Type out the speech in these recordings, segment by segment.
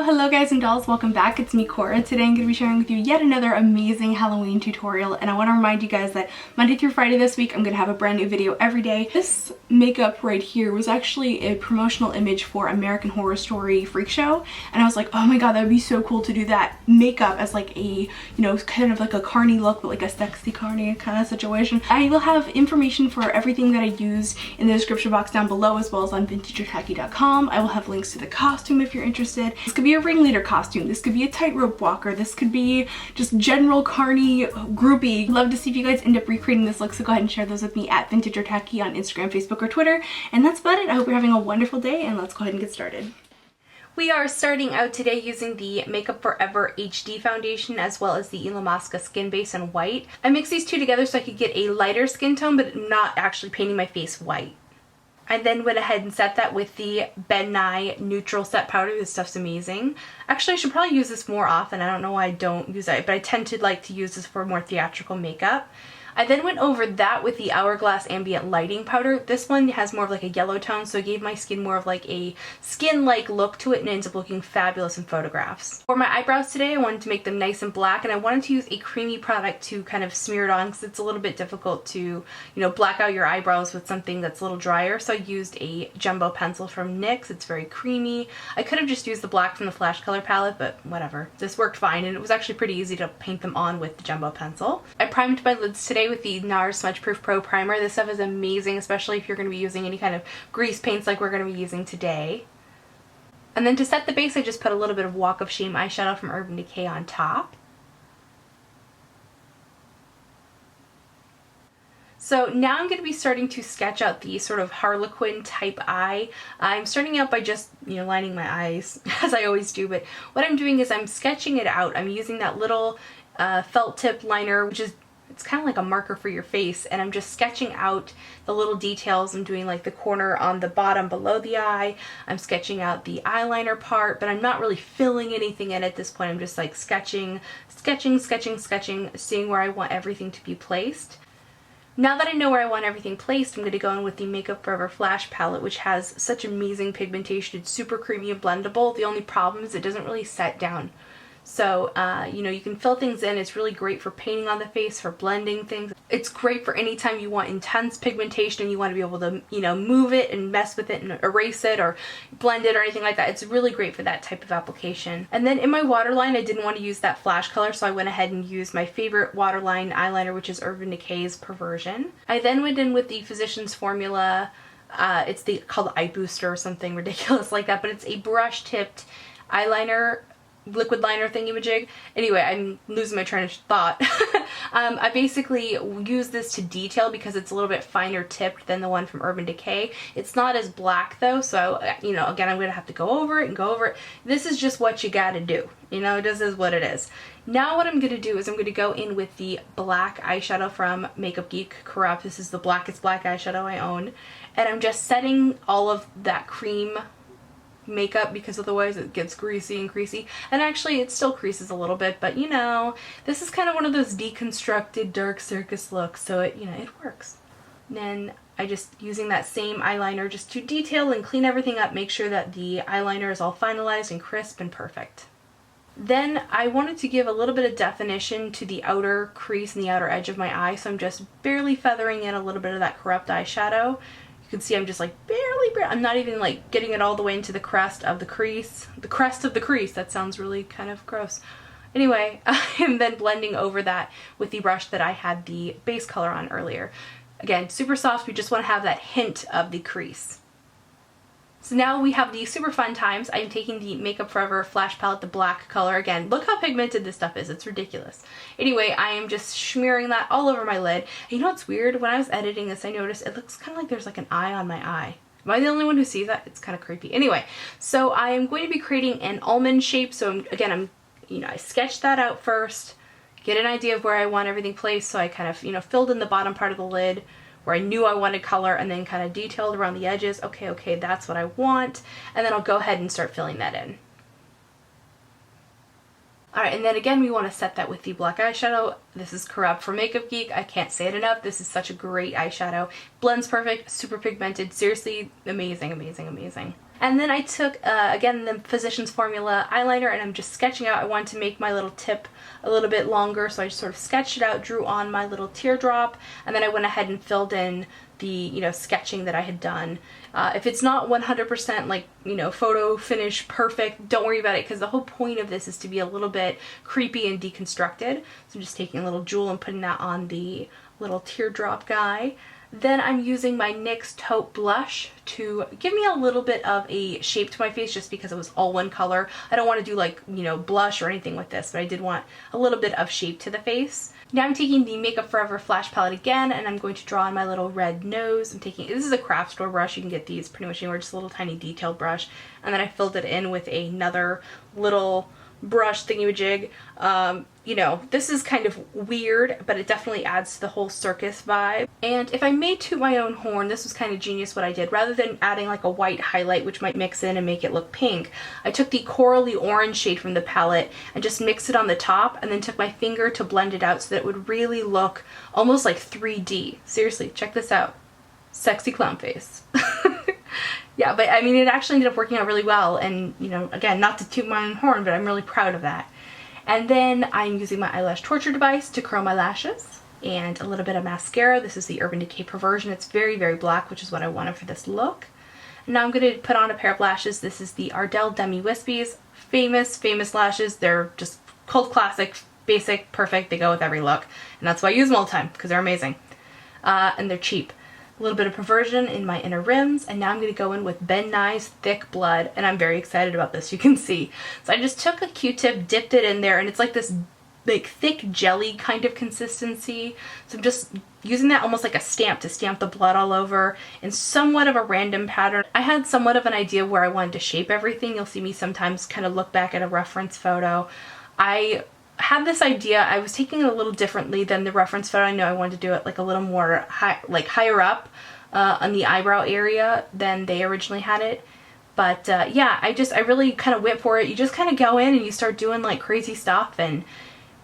Hello guys and dolls, welcome back. It's me, Cora. Today I'm going to be sharing with you yet another amazing Halloween tutorial, and I want to remind you guys that Monday through Friday this week I'm going to have a brand new video every day. This makeup right here was actually a promotional image for American Horror Story Freakshow, and I was like, oh my god, that would be so cool to do that makeup as like a, you know, kind of like a carny look, but like a sexy carny kind of situation. I will have information for everything that I used in the description box down below, as well as on vintageortacky.com. I will have links to the costume if you're interested. This could be a ringleader costume, this could be a tightrope walker, this could be just general carny groupie. Love to see if you guys end up recreating this look, so go ahead and share those with me at vintageortacky on Instagram, Facebook, or Twitter. And that's about it. I hope you're having a wonderful day, and let's go ahead and get started. We are starting out today using the Makeup Forever HD foundation as well as the Illamasqua Skin Base in white. I mixed these two together so I could get a lighter skin tone, but not actually painting my face white. I then went ahead and set that with the Nye Neutral Set powder. This stuff's amazing. Actually, I should probably use this more often. I don't know why I don't use it, but I tend to like to use this for more theatrical makeup. I then went over that with the Hourglass Ambient Lighting powder. This one has more of like a yellow tone, so it gave my skin more of like a skin-like look to it and ends up looking fabulous in photographs. For my eyebrows today, I wanted to make them nice and black, and I wanted to use a creamy product to kind of smear it on because it's a little bit difficult to, you know, black out your eyebrows with something that's a little drier. So I used a jumbo pencil from NYX. It's very creamy. I could have just used the black from the Flash Color palette, but whatever. This worked fine, and it was actually pretty easy to paint them on with the jumbo pencil. I primed my lids today with the Nars Smudgeproof Pro Primer. This stuff is amazing, especially if you're going to be using any kind of grease paints like we're going to be using today. And then to set the base, I just put a little bit of Walk of Shame eyeshadow from Urban Decay on top. So now I'm going to be starting to sketch out the sort of Harlequin type eye. I'm starting out by just, you know, lining my eyes, as I always do, but what I'm doing is I'm sketching it out. I'm using that little felt tip liner, which is, it's kind of like a marker for your face, and I'm just sketching out the little details. I'm doing like the corner on the bottom below the eye. I'm sketching out the eyeliner part, but I'm not really filling anything in at this point. I'm just like sketching, seeing where I want everything to be placed. Now that I know where I want everything placed, I'm going to go in with the Makeup Forever Flash palette, which has such amazing pigmentation. It's super creamy and blendable. The only problem is it doesn't really set down. So, you know, you can fill things in. It's really great for painting on the face, for blending things. It's great for any time you want intense pigmentation and you want to be able to, you know, move it and mess with it and erase it or blend it or anything like that. It's really great for that type of application. And then in my waterline, I didn't want to use that flash color, so I went ahead and used my favorite waterline eyeliner, which is Urban Decay's Perversion. I then went in with the Physician's Formula. It's called the Eye Booster or something ridiculous like that, but it's a brush-tipped eyeliner, liquid liner thingy-majig. Anyway, I'm losing my train of thought. I basically use this to detail because it's a little bit finer tipped than the one from Urban Decay. It's not as black though, so, you know, again, I'm going to have to go over it and go over it. This is just what you gotta do. You know, this is what it is. Now what I'm going to do is I'm going to go in with the black eyeshadow from Makeup Geek Corrupt. This is the blackest black eyeshadow I own. And I'm just setting all of that cream makeup because otherwise it gets greasy and creasy, and actually it still creases a little bit, but you know, this is kind of one of those deconstructed dark circus looks, so it, you know, it works. And then I just using that same eyeliner just to detail and clean everything up, make sure that the eyeliner is all finalized and crisp and perfect. Then I wanted to give a little bit of definition to the outer crease and the outer edge of my eye, so I'm just barely feathering in a little bit of that Corrupt eyeshadow. You can see I'm just like barely, I'm not even like getting it all the way into the crest of the crease. The crest of the crease, that sounds really kind of gross. Anyway, I'm then blending over that with the brush that I had the base color on earlier. Again, super soft, we just want to have that hint of the crease. So now we have the super fun times. I'm taking the Makeup Forever Flash Palette, the black color. Again, look how pigmented this stuff is. It's ridiculous. Anyway, I am just smearing that all over my lid. And you know what's weird? When I was editing this, I noticed it looks kind of like there's like an eye on my eye. Am I the only one who sees that? It's kind of creepy. Anyway, so I am going to be creating an almond shape. So again, I sketched that out first, get an idea of where I want everything placed. So I kind of, filled in the bottom part of the lid where I knew I wanted color, and then kind of detailed around the edges. Okay, that's what I want. And then I'll go ahead and start filling that in. Alright, and then again, we want to set that with the black eyeshadow. This is Corrupt from Makeup Geek. I can't say it enough. This is such a great eyeshadow. Blends perfect, super pigmented, seriously amazing, amazing, amazing. And then I took, again, the Physician's Formula eyeliner, and I'm just sketching out. I wanted to make my little tip a little bit longer, so I just sort of sketched it out, drew on my little teardrop, and then I went ahead and filled in the, sketching that I had done. If it's not 100% like, photo finish perfect, don't worry about it, because the whole point of this is to be a little bit creepy and deconstructed. So I'm just taking a little jewel and putting that on the little teardrop guy. Then I'm using my NYX Taupe blush to give me a little bit of a shape to my face, just because it was all one color. I don't want to do like, blush or anything with this, but I did want a little bit of shape to the face. Now I'm taking the Makeup Forever Flash Palette again, and I'm going to draw on my little red nose. this is a craft store brush. You can get these pretty much anywhere, just a little tiny detailed brush. And then I filled it in with another little brush thingy-majig. This is kind of weird, but it definitely adds to the whole circus vibe. And if I may toot my own horn, this was kind of genius what I did. Rather than adding like a white highlight, which might mix in and make it look pink, I took the corally orange shade from the palette and just mixed it on the top, and then took my finger to blend it out so that it would really look almost like 3D. Seriously, check this out. Sexy clown face. Yeah, but I mean, it actually ended up working out really well, and again, not to toot my own horn, but I'm really proud of that. And then I'm using my eyelash torture device to curl my lashes, and a little bit of mascara. This is the Urban Decay Perversion. It's very, very black, which is what I wanted for this look. And now I'm going to put on a pair of lashes. This is the Ardell Demi Wispies. Famous lashes. They're just cult classic, basic, perfect. They go with every look, and that's why I use them all the time, because they're amazing. And they're cheap. A little bit of Perversion in my inner rims, and now I'm going to go in with Ben Nye's Thick Blood, and I'm very excited about this, you can see. So I just took a Q-tip, dipped it in there, and it's like this like thick jelly kind of consistency. So I'm just using that almost like a stamp to stamp the blood all over in somewhat of a random pattern. I had somewhat of an idea where I wanted to shape everything. You'll see me sometimes kind of look back at a reference photo. I had this idea. I was taking it a little differently than the reference photo. I know I wanted to do it like a little more higher up on the eyebrow area than they originally had it. But yeah, I really kind of went for it. You just kind of go in and you start doing like crazy stuff and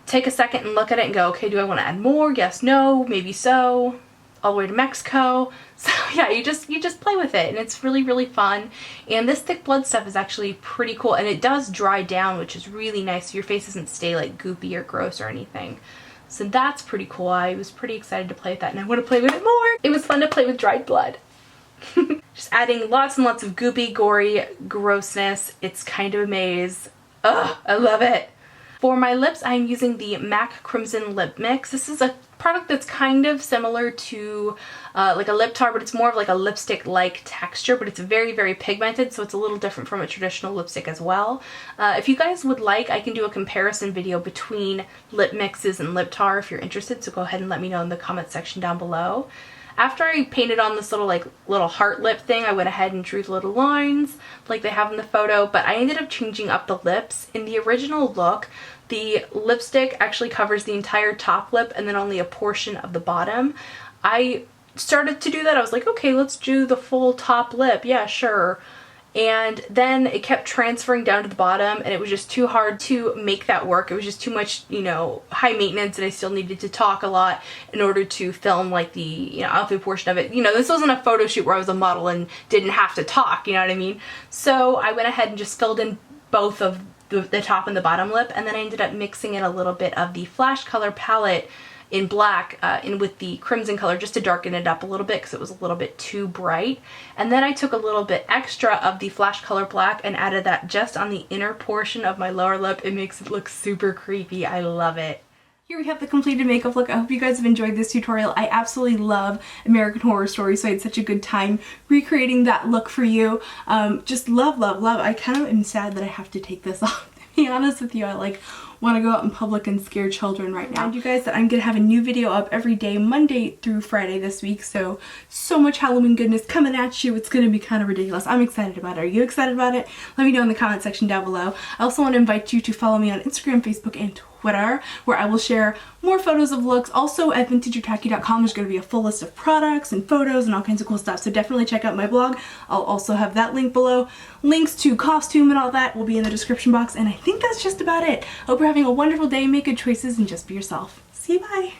take a second and look at it and go, okay, do I want to add more? Yes, no, maybe so. All the way to Mexico. So yeah, you just play with it, and it's really, really fun. And this Thick Blood stuff is actually pretty cool, and it does dry down, which is really nice, so your face doesn't stay like goopy or gross or anything. So that's pretty cool. I was pretty excited to play with that, and I want to play with it more. It was fun to play with dried blood. Just adding lots and lots of goopy, gory grossness. It's kind of a maze. Ugh, I love it. For my lips, I'm using the MAC Crimson Lip Mix. This is a product that's kind of similar to like a lip tar, but it's more of like a lipstick-like texture, but it's very, very pigmented, so it's a little different from a traditional lipstick as well. If you guys would like, I can do a comparison video between lip mixes and lip tar if you're interested, so go ahead and let me know in the comment section down below. After I painted on this little heart lip thing, I went ahead and drew the little lines like they have in the photo, but I ended up changing up the lips. In the original look, the lipstick actually covers the entire top lip and then only a portion of the bottom. I started to do that. I was like, okay, let's do the full top lip. Yeah, sure. And then it kept transferring down to the bottom, and it was just too hard to make that work. It was just too much, high maintenance, and I still needed to talk a lot in order to film like the, outfit portion of it. This wasn't a photo shoot where I was a model and didn't have to talk, you know what I mean? So I went ahead and just filled in both of the top and the bottom lip, and then I ended up mixing in a little bit of the Flash Color palette in black in with the crimson color just to darken it up a little bit because it was a little bit too bright. And then I took a little bit extra of the Flash Color black and added that just on the inner portion of my lower lip. It makes it look super creepy. I love it. Here we have the completed makeup look. I hope you guys have enjoyed this tutorial. I absolutely love American Horror Story, so I had such a good time recreating that look for you. Just love, love, love. I kind of am sad that I have to take this off, to be honest with you. I want to go out in public and scare children right now. And you guys that I'm going to have a new video up every day, Monday through Friday this week, so much Halloween goodness coming at you. It's going to be kind of ridiculous. I'm excited about it. Are you excited about it? Let me know in the comment section down below. I also want to invite you to follow me on Instagram, Facebook, and Twitter, where I will share more photos of looks. Also at vintageotaku.com there's going to be a full list of products and photos and all kinds of cool stuff, so definitely check out my blog. I'll also have that link below. Links to costume and all that will be in the description box, and I think that's just about it. Hope you're having a wonderful day, make good choices, and just be yourself. See you, bye!